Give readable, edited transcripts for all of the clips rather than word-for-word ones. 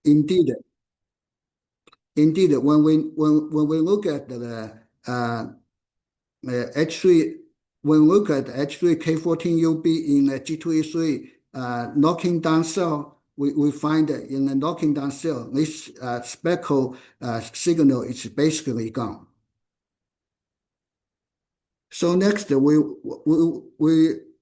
indeed, when we look at the H3, when we look at H3K14ub in the G2E3 knocking down cell, we find that in the knocking down cell, this speckle signal is basically gone. So next,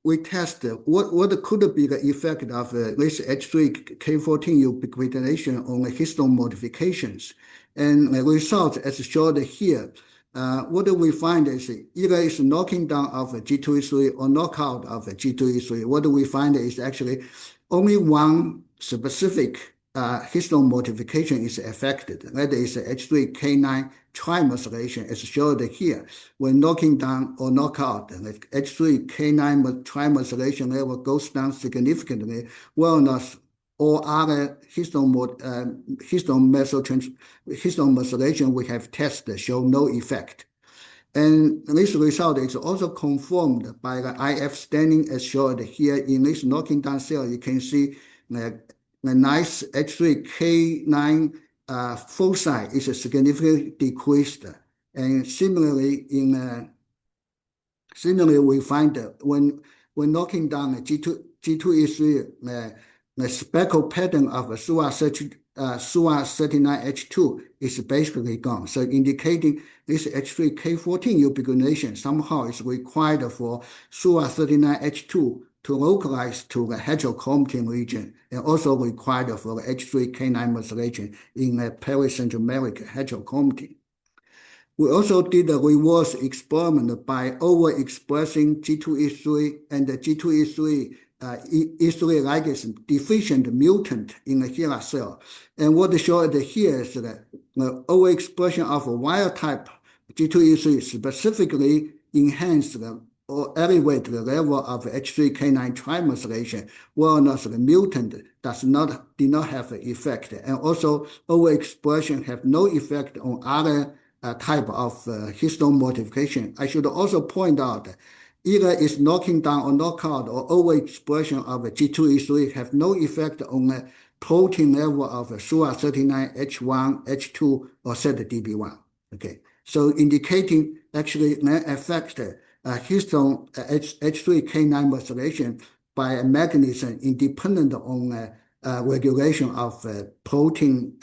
we test what could be the effect of this H3K14 ubiquitination on the histone modifications. And the result, as shown here, what do we find is either it's knocking down of G2E3 or knockout of G2E3. What do we find is actually only one specific histone modification is affected. That is H3K9 trimethylation, as shown here. When knocking down or knockout, the H3K9 trimethylation level goes down significantly, whereas all other histone methylation we have tested show no effect. And this result is also confirmed by the IF staining as shown here. In this knocking down cell, you can see the nice H3K9 foci is significantly decreased. And similarly, we find that when knocking down the G2E3, the speckle pattern of SUA39H2 is basically gone. So indicating this H3K14 ubiquitination somehow is required for SUA39H2 to localize to the heterochromatin region, and also required for the H3K9 methylation in the pericentromeric heterochromatin. We also did a reverse experiment by overexpressing G2E3 and the G2E3 E3 ligase deficient mutant in the HeLa cell. And what showed here is that the overexpression of a wild type G2E3 specifically enhanced or elevate the level of H3K9 trimethylation, whereas the mutant did not have an effect. And also overexpression have no effect on other type of histone modification. I should also point out that either it's knocking down or knockout or overexpression of G2E3 have no effect on the protein level of SUA39H1, H2, or ZDB1. Okay, so indicating actually an effect histone H3K9 methylation by a mechanism independent on regulation of protein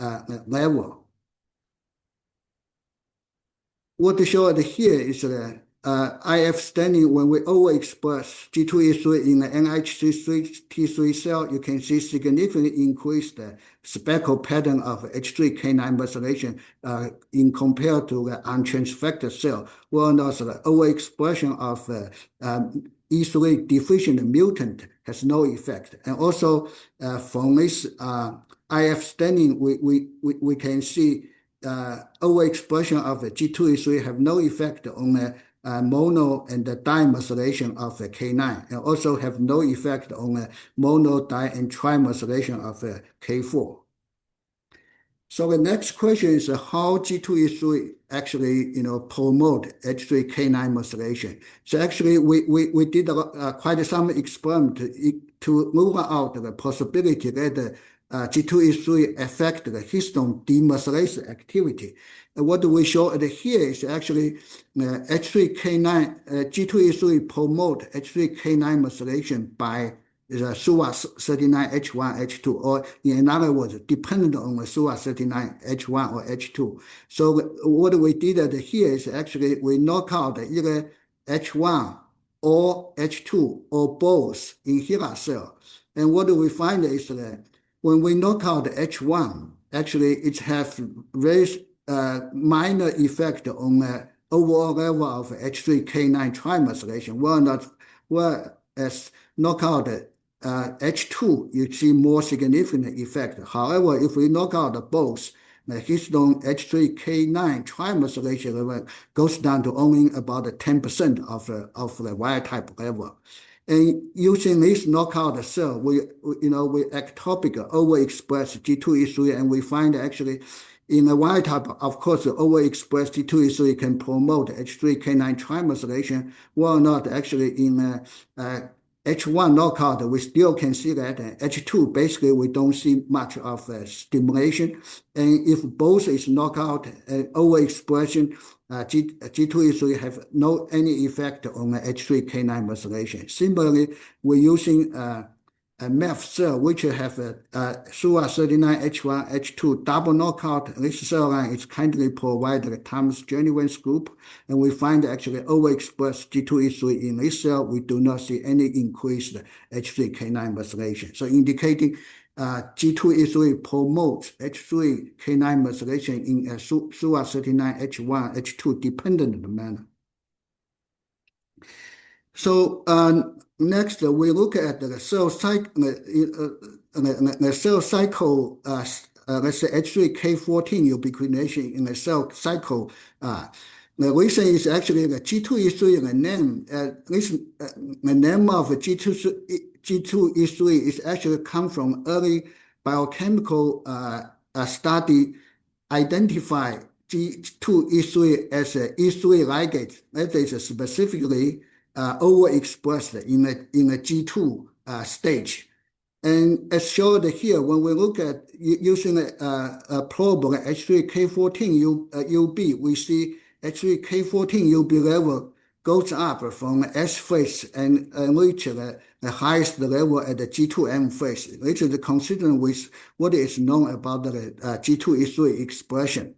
level. What showed here is IF staining when we overexpress G2E3 in the NH3T3 cell, you can see significantly increased speckle pattern of H3K9 methylation in compared to the untransfected cell, whereas the overexpression of E3 deficient mutant has no effect. And also from this IF staining, we can see overexpression of G2E3 have no effect on the mono and the dimethylation of the K9, and also have no effect on the mono, di, and trimethylation of the K4. So the next question is how G2E3 actually promote H3K9 methylation. So actually we did quite some experiment to rule out the possibility that G2E3 affect the histone demethylation activity. And what we show here is actually H3K9, G2E3 promote H3K9 methylation by the SUA39H1, H2, or in other words, dependent on the SUA39H1 or H2. So what we did here is actually we knock out either H1 or H2 or both in HeLa cell. And what we find is that when we knock out H1, actually it has very minor effect on the overall level of H3K9 trimethylation, whereas knock out H2, you see more significant effect. However, if we knock out both, the histone H3K9 trimethylation level goes down to only about 10% of the wild type level. And using this knockout cell, we ectopic overexpress G2E3, and we find actually in the wild type, of course, overexpressed G2E3 can promote H3K9 trimethylation, while not actually in H1 knockout, we still can see that. H2, basically, we don't see much of stimulation. And if both is knockout and overexpression, G2E3 have no any effect on H3K9 methylation. Similarly, we're using a MEF cell which have SUA39H1, H2 double knockout. This cell line is kindly provided Thomas Jiemin's group, and we find actually overexpressed G2E3 in this cell. We do not see any increased H3K9 methylation. So indicating G2E3 promotes H3K9 methylation in a SUA39H1, H2 dependent manner. So next, we look at the cell cycle. The cell cycle. Let's say H3K14 ubiquitination in the cell cycle. The reason is actually the G2E3. The name, the name of G2E3 is actually come from early biochemical study, identify G2E3 as a E3 ligase that is specifically overexpressed in a G2 stage. And as shown here, when we look at using a probe H3K14ub, we see H3K14ub level goes up from S phase and reach the highest level at the G2M phase, which is consistent with what is known about the G2E3 expression.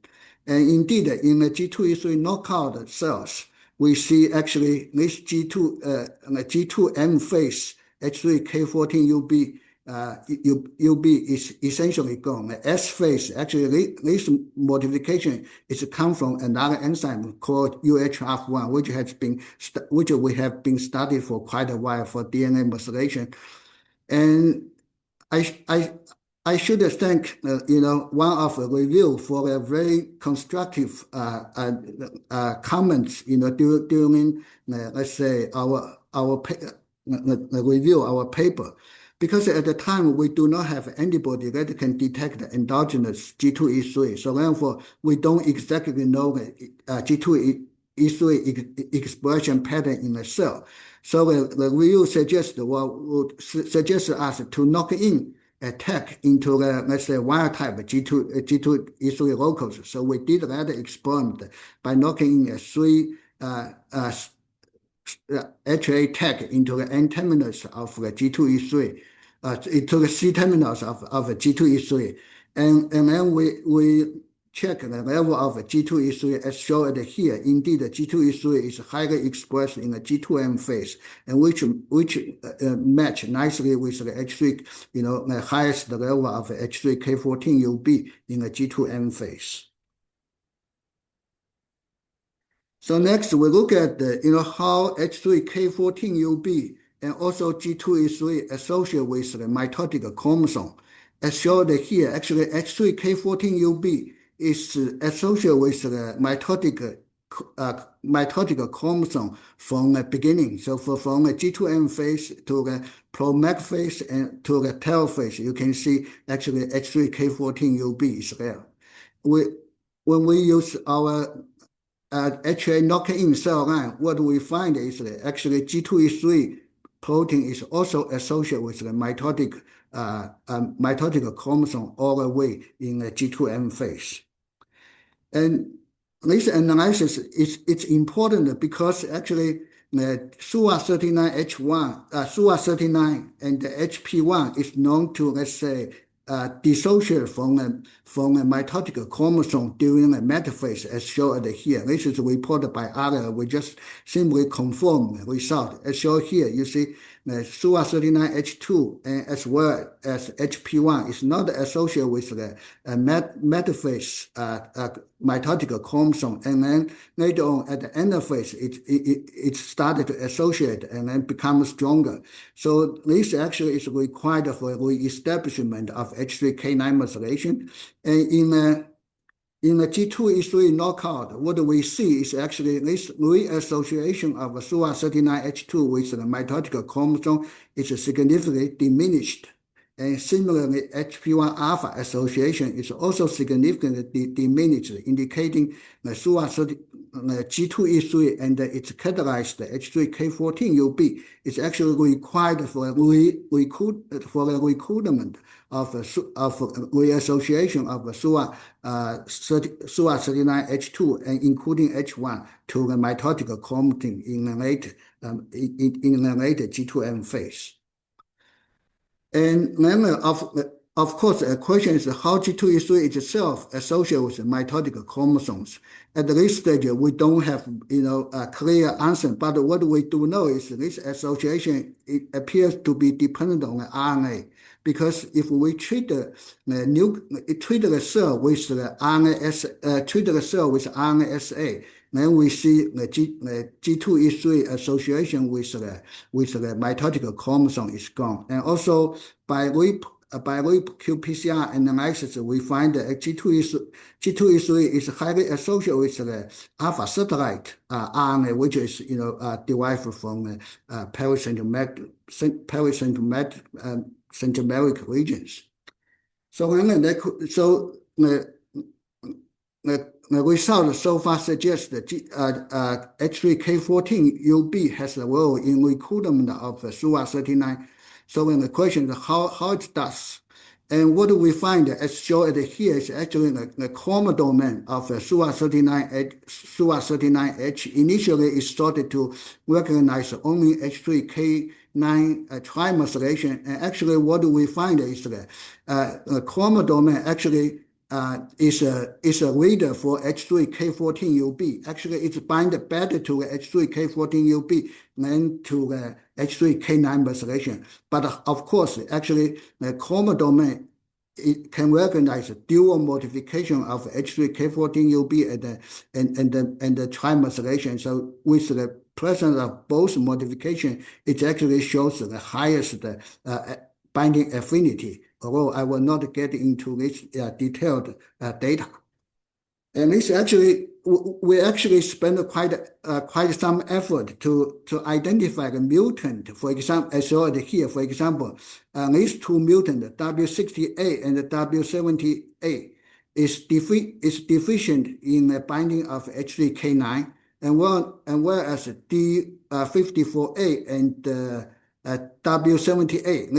And indeed, in the G2E3 knockout cells, we see actually this G2M phase H3K14ub is essentially gone. The S phase, actually this modification is come from another enzyme called UHF1, which we have been studying for quite a while for DNA methylation. And I should thank one of the review for a very constructive comments during let's say our review our paper, because at the time we do not have antibody that can detect the endogenous G2E3, so therefore we don't exactly know the G2E3 expression pattern in the cell. So the review would suggest us to knock in attack into the, let's say, wild type G2E3 locals. So we did that experiment by knocking in a 3 HA tag into the N terminus of the G2E3, into the C terminus of G2E3, and then we check the level of G2E3 as shown here. Indeed, the G2E3 is highly expressed in the G2M phase, and which match nicely with the H3, the highest level of H3K14ub in the G2M phase. So next, we look at how H3K14ub and also G2E3 associate with the mitotic chromosome. As shown here, actually H3K14ub is associated with the mitotic chromosome from the beginning. So from the G2M phase to the pro-mag phase and to the tail phase, you can see actually H3K14ub is there. When we use our HA knock-in cell line, what we find is that actually G2E3 protein is also associated with the mitotic chromosome all the way in the G2M phase. And this analysis it's important because actually the SUA39H1, SUA39 and the HP1 is known to, let's say, dissociate from a mitotic chromosome during the metaphase as shown here. This is reported by others. We just simply confirm the result. As shown here, you see the SUA39H2 and as well as HP1 is not associated with the metaphase mitotic chromosome, and then later on at the anaphase it started to associate and then become stronger. So this actually is required for re-establishment of H3K9 methylation. And in the G2E3 knockout, what we see is actually this reassociation of SUA39H2 with the mitotic chromosome is significantly diminished. And similarly, HP1 alpha association is also significantly diminished, indicating the G2E3 and its catalyzed H3K14ub is actually required for the recruitment of reassociation of SUA39H2 and including H1 to the mitotic chromatin in the late G2M phase. And then, of course, the question is how G2E3 itself associated with mitotic chromosomes. At this stage, we don't have a clear answer, but what we do know is this association it appears to be dependent on the RNA. Because if we treat the cell with the RNA-SA, then we see the G2E3 association with the mitotic chromosome is gone. And also by qPCR analysis, we find that G2E3 is highly associated with the alpha satellite RNA, which is derived from pericentromeric regions. So the results so far suggest that H3K14ub has a role in recruitment of SUA39. So the question is how it does. And what do we find as shown here is actually the chroma domain of SUA39H. Initially, it started to recognize only H3K9 trimethylation. And actually, what do we find is that the chroma domain actually is a reader for H3K14ub. Actually, it's bind better to H3K14ub than to the H3K9 methylation. But of course, actually, the chroma domain it can recognize dual modification of H3K14ub and the trimethylation. So with the presence of both modification, it actually shows the highest binding affinity. Although I will not get into this detailed data. And this actually, we actually spend quite some effort to identify the mutant. For example, as shown here, for example, these two mutants, W60A and W70A, is deficient in the binding of H3K9, and whereas D54A and W78,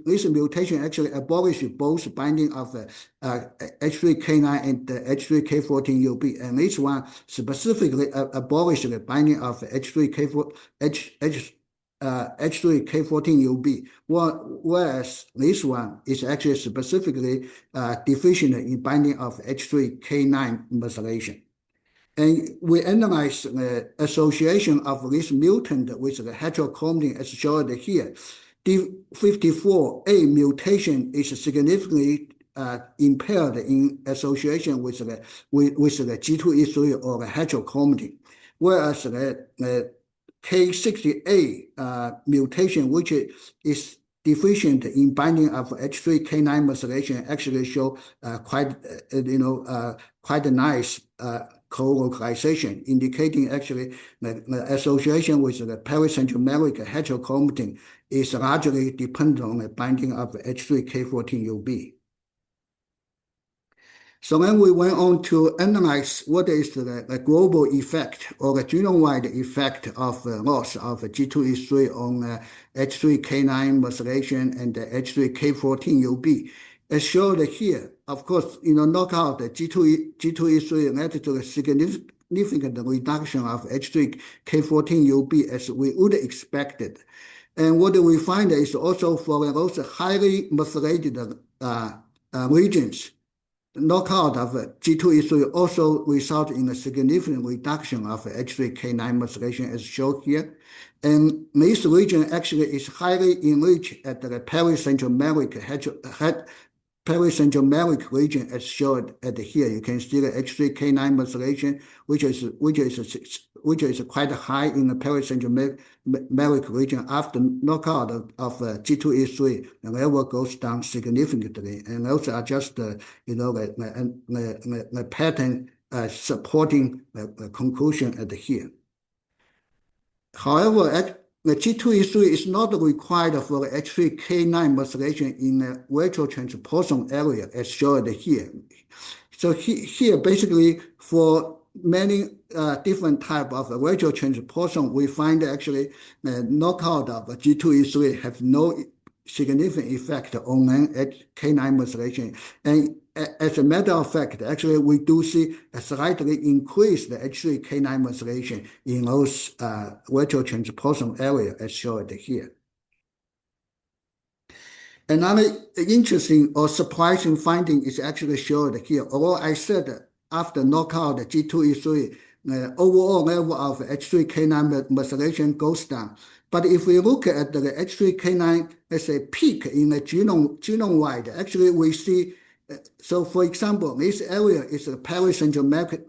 this mutation actually abolishes both binding of H3K9 and H3K14ub, and this one specifically abolishes the binding of H3K14ub, whereas this one is actually specifically deficient in binding of H3K9 methylation. And we analyze the association of this mutant with the heterochromatin as shown here. D54A mutation is significantly impaired in association with the G2E3 or the heterochromatin, whereas the K60A mutation, which is deficient in binding of H3K9 methylation, actually show quite a nice co-localization, indicating actually the association with the pericentromeric heterochromatin is largely dependent on the binding of H3K14ub. So then we went on to analyze what is the global effect or the genome-wide effect of loss of G2E3 on H3K9 methylation and H3K14ub. As shown here, of course, knockout the G2E3 led to a significant reduction of H3K14ub as we would expected. And what we find is also for those highly methylated regions, knockout of G2E3 also result in a significant reduction of H3K9 methylation as shown here. And this region actually is highly enriched at the pericentromeric region as shown here. You can see the H3K9 methylation, which is quite high in the pericentromeric region. After knockout of G2E3, the level goes down significantly, and those are just the pattern supporting the conclusion here. However, the G2E3 is not required for the H3K9 methylation in the retrotransposon area as shown here. So here, basically, for many different type of virtual transposon, we find actually the knockout of G2E3 have no significant effect on K9 methylation. And as a matter of fact, actually we do see a slightly increased H3K9 methylation in those virtual transposon area as shown here. Another interesting or surprising finding is actually shown here. Although I said after knockout G2E3, the overall level of H3K9 methylation goes down. But if we look at the H3K9 as a peak in the genome-wide, actually we see, so for example, this area is a pericentromeric,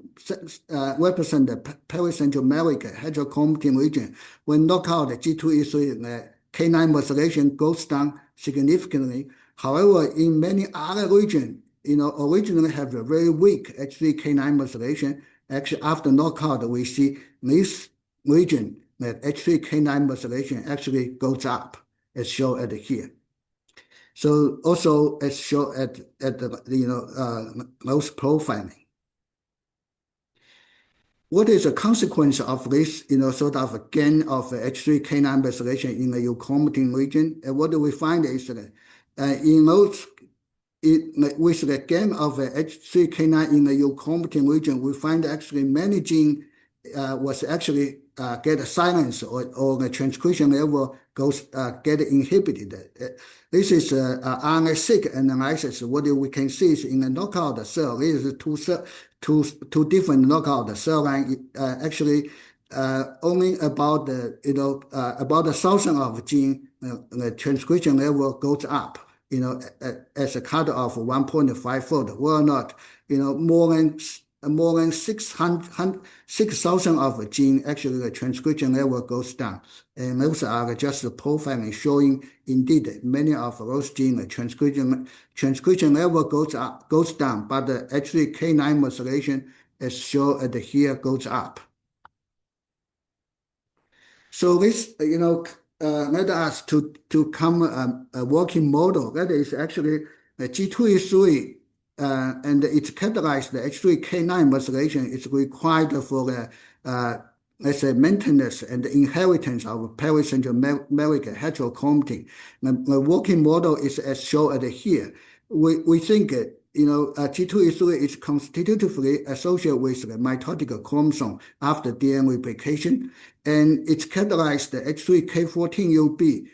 represent the pericentromeric heterochromatin region. When knockout G2E3, the K9 methylation goes down significantly. However, in many other regions, originally have a very weak H3K9 methylation. Actually, after knockout, we see this region that H3K9 methylation actually goes up, as shown at here. So also as shown at the those profiling. What is the consequence of this, sort of gain of H3K9 methylation in the euchromatin region? And what do we find is that in those with the gain of H3K9 in the euchromatin region, we find actually many genes was actually get silenced or the transcription level goes get inhibited. This is RNA-seq analysis. What we can see is in the knockout cell, this is two different knockout cell line. Actually, only about about 1,000 of gene, the transcription level goes up. As a cut of 1.5-fold, or not, more than 6,000 of gene, actually the transcription level goes down. And those are just profiling showing indeed many of those genes, the transcription level goes down, but the H3K9 methylation, as shown at here, goes up. So this, led us to come a working model that is actually the G2E3 and it's characterized the H3K9 methylation is required for the let's say maintenance and inheritance of pericentromeric heterochromatin. The working model is as shown at here. We think G2E3 is constitutively associated with the mitotic chromosome after DNA replication, and it's characterized the H3K14ub,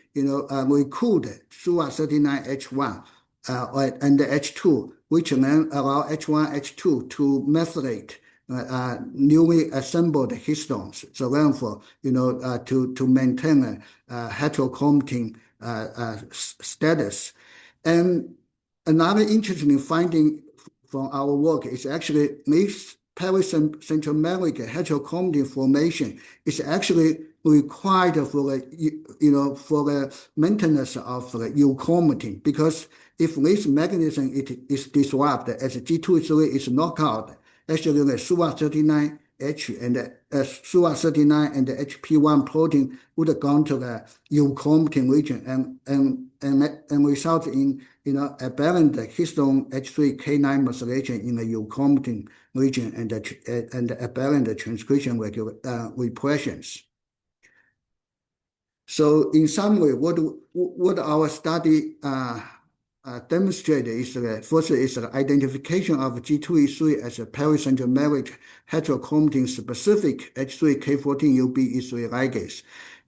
recruit SUA39H1 and the H2, which then allow H1, H2 to methylate newly assembled histones. So therefore, to maintain a heterochromatin status. And another interesting finding from our work is actually this pericentromeric heterochromatin formation is actually required for the maintenance of the euchromatin, because if this mechanism is disrupted as G2E3 is knocked out, actually the SUA39H and SUA39 and the HP1 protein would have gone to the euchromatin region and result in aberrant histone H3K9 methylation in the euchromatin region and aberrant transcription repressions. So in summary, what our study demonstrated is that first is the identification of G2E3 as a pericentromeric heterochromatin specific H3K14ub-driven ligase,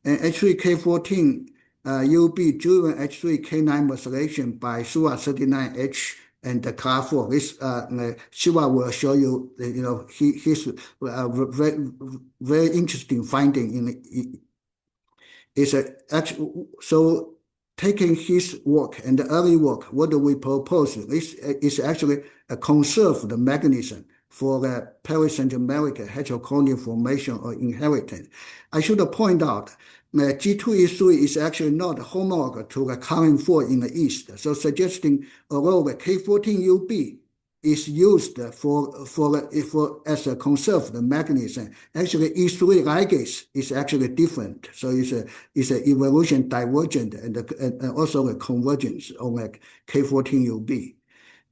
and H3K14ub-driven H3K9 methylation by SUA39H and the CLA4. This Shiva will show you, his very interesting finding so. Taking his work and the early work, what do we propose? This is actually a conserved mechanism for the pericentromeric heterochromatin formation or inheritance. I should point out that G2E3 is actually not homologous to the current 4 in the East, so suggesting although the K14ub is used as a conserved mechanism, actually E3 ligase is actually different. So it's an evolution divergent and also a convergence on like K14ub.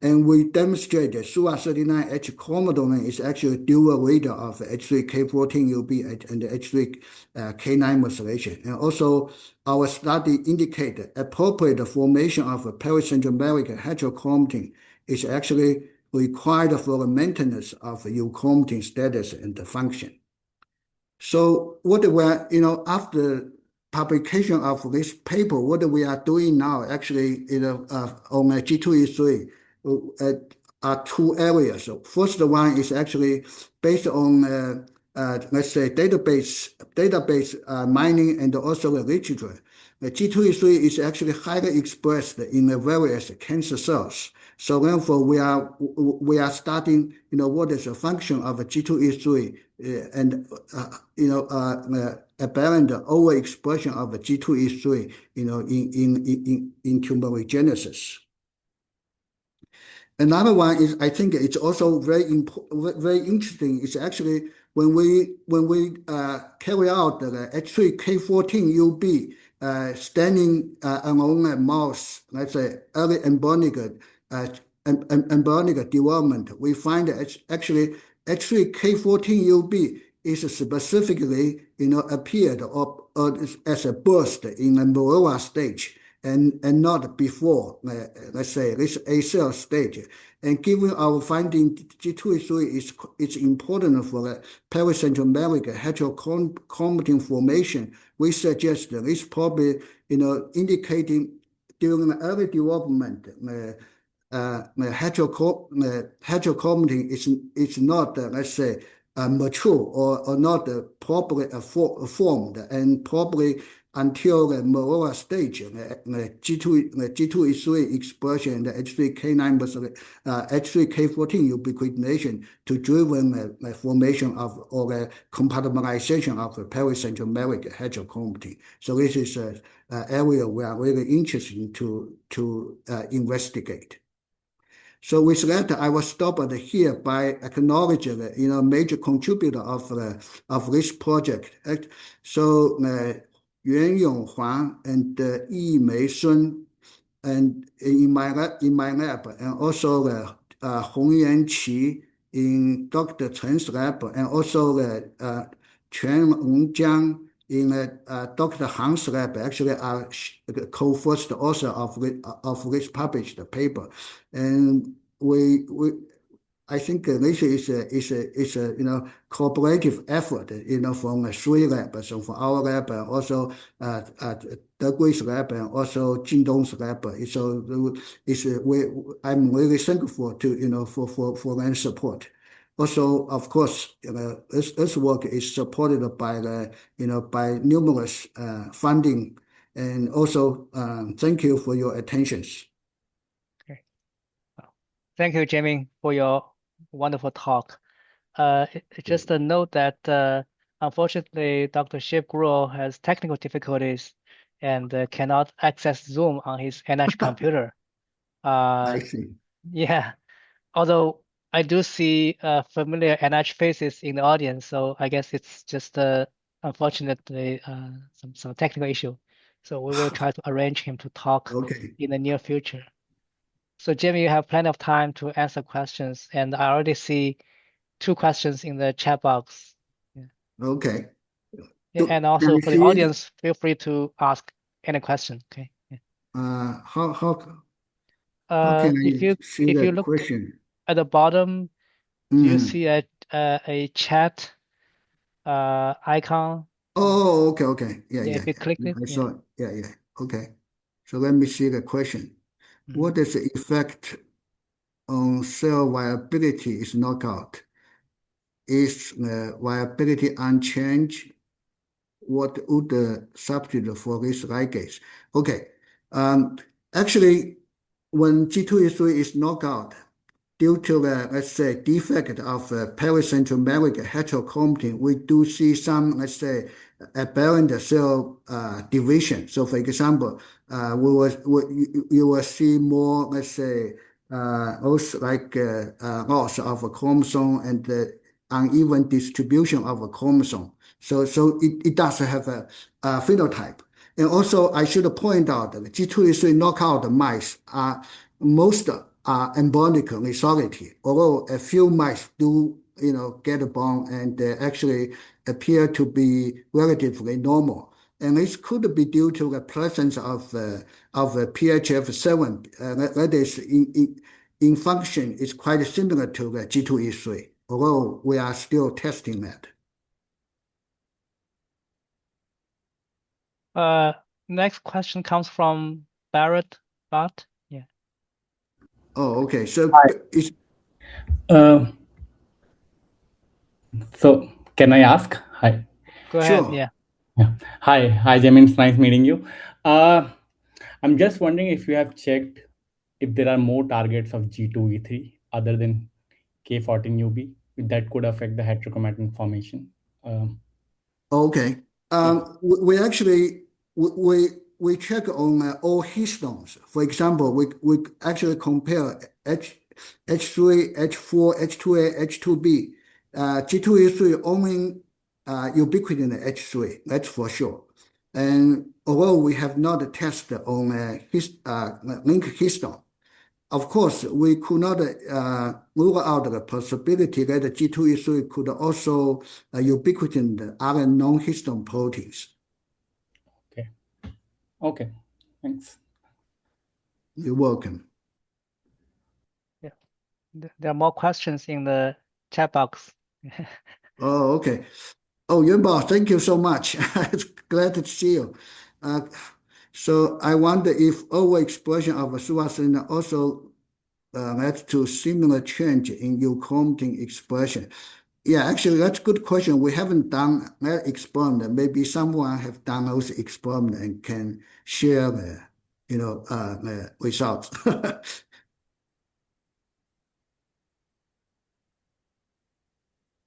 And we demonstrated SUA39H chromodomain is actually dual reader of H3K14ub and H3K9 methylation. And also, our study indicated appropriate formation of a pericentromeric heterochromatin is actually required for the maintenance of euchromatin status and function. So what we're, after publication of this paper, what we are doing now actually, on a G2E3 are two areas. So first one is actually based on, let's say, database mining and also the literature. G2E3 is actually highly expressed in the various cancer cells. So therefore, we are studying, what is the function of a G2E3 and apparent overexpression of a G2E3, in tumorigenesis. Another one is, I think it's also very interesting. It's actually when we carry out the H3K14ub standing along a mouse, let's say early embryonic development, we find that actually H3K14ub is specifically appeared or as a burst in the Morella stage and not before, let's say, this A cell stage. And given our finding, G2E3 is important for the pericentromeric heterochromatin formation, we suggest that this probably, indicating during the early development, heterochromatin is not, let's say, mature or not properly formed, and probably until the Morella stage, G2E3 expression and the H3K9 H3K14 ubiquitination to driven the formation of or the compartmentalization of the pericentromeric heterochromatin. So this is an area we are really interested to investigate. So with that, I will stop at here by acknowledging the major contributor of this project. So Yuan Yonghuang and Yimei Sun, and in my lab, and also Hongyuan Qi in Dr. Chen's lab, and also Quan Wong in Dr. Hang's lab, actually are co-first author of this published paper, and I think this is a cooperative effort, from three labs, so from our lab, and also Degui's lab, and also Jingdong's lab. So I'm really thankful to for their support. Also, of course, this work is supported by by numerous funding, and also thank you for your attentions. Okay. Thank you, Jiemin, for your wonderful talk. Just a note that unfortunately, Dr. Ship Guo has technical difficulties and cannot access Zoom on his NH computer. I see. Yeah, although I do see familiar NH faces in the audience, so I guess it's just unfortunately some technical issue. So we will try to arrange him to talk in the near future. So Jimmy, you have plenty of time to answer questions, and I already see 2 questions in the chat box. Yeah. Okay. Yeah, and also for the audience, feel free to ask any question. Okay. Yeah. How can I see if you that look question? at the bottom, do you see a chat icon? Oh, okay. Yeah. If you click it. I saw it. Yeah. Okay. So let me see the question. What is the effect on cell viability is knockout? Is viability unchanged? What would the substitute for this ligase? Okay. Actually, when G2E3 is knockout, due to the, let's say, defect of pericentromeric heterochromatin, we do see some, let's say, aberrant cell division. So, for example, you will see more, let's say, also like loss of a chromosome and uneven distribution of a chromosome. So it does have a phenotype. And also, I should point out that G2E3 knockout mice are most embryonic lethality, although a few mice do, get a bond and actually appear to be relatively normal. And this could be due to the presence of PHF7. That is, in function, is quite similar to the G2E3, although we are still testing that. Next question comes from Barrett. Yeah. Oh, okay. So it's Uh, so can I ask? Hi. Go ahead. sure. Yeah. Yeah. Hi, Jiemin. It's nice meeting you. I'm just wondering if you have checked if there are more targets of G2E3 other than K14ub that could affect the heterochromatin formation. Okay. Yeah. We actually we check on all histones. For example, we actually compare H3, H4, H2A, H2B. G2E3 only ubiquitous in H3. That's for sure. And although we have not tested on link histone, of course, we could not rule out the possibility that the G2E3 could also ubiquitous in other non-histone proteins. Okay. Okay. Thanks. You're welcome. Yeah. There are more questions in the chat box. Oh, okay. Oh, Yunbao, thank you so much. It's glad to see you. So I wonder if overexpression of suvastatin also led to similar change in euchromatin expression. Yeah, actually, that's a good question. We haven't done that experiment. Maybe someone have done those experiments and can share the results.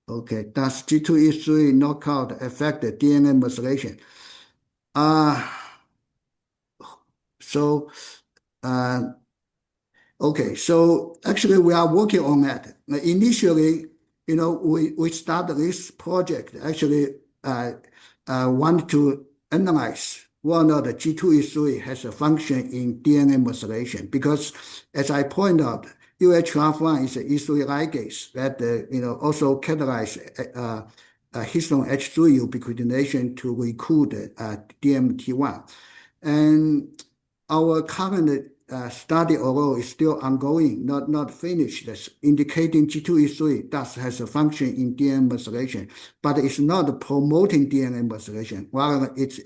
Okay, does G2E3 knockout affect the DNA methylation? So, uh, okay, so actually we are working on that. Initially, we started this project actually want to analyze whether or not the G2E3 has a function in DNA methylation because, as I point out, UHF1 is an E3 ligase that also catalyze histone H3 ubiquitination to recruit DMT1, and our current study, although it's still ongoing, not finished, that's indicating G2E3 does has a function in DNA methylation, but it's not promoting DNA methylation, rather it's